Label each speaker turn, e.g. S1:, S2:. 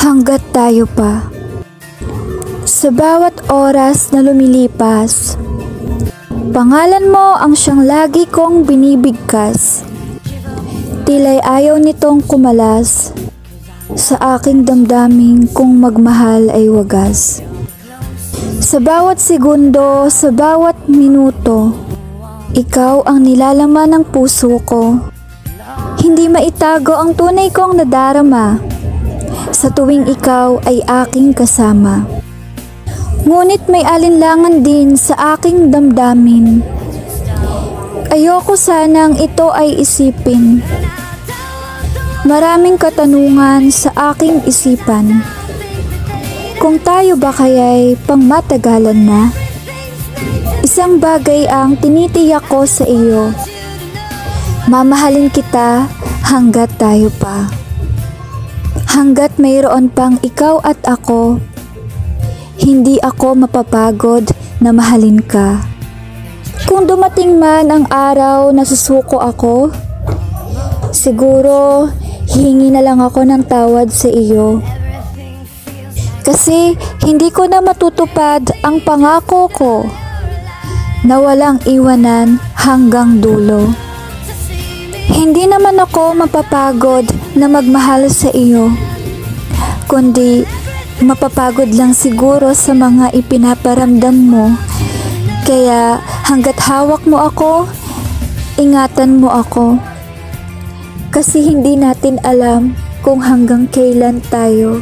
S1: Hanggat tayo pa. Sa bawat oras na lumilipas, pangalan mo ang siyang lagi kong binibigkas. Tila'y ayaw nitong kumalas sa aking damdaming kung magmahal ay wagas. Sa bawat segundo, sa bawat minuto, ikaw ang nilalaman ng puso ko. Hindi maitago ang tunay kong nadarama sa tuwing ikaw ay aking kasama. Ngunit may alinlangan din sa aking damdamin. Ayoko sanang ito ay isipin. Maraming katanungan sa aking isipan. Kung tayo ba kaya'y pangmatagalan na? Isang bagay ang tinitiyak ko sa iyo. Mamahalin kita hanggat tayo pa. Hanggat mayroon pang ikaw at ako, hindi ako mapapagod na mahalin ka. Kung dumating man ang araw na susuko ako, siguro hihingi na lang ako ng tawad sa iyo. Kasi hindi ko na matutupad ang pangako ko na walang iwanan hanggang dulo. Hindi naman ako mapapagod na magmahal sa iyo, kundi mapapagod lang siguro sa mga ipinaparamdam mo. Kaya hanggat hawak mo ako, ingatan mo ako. Kasi hindi natin alam kung hanggang kailan tayo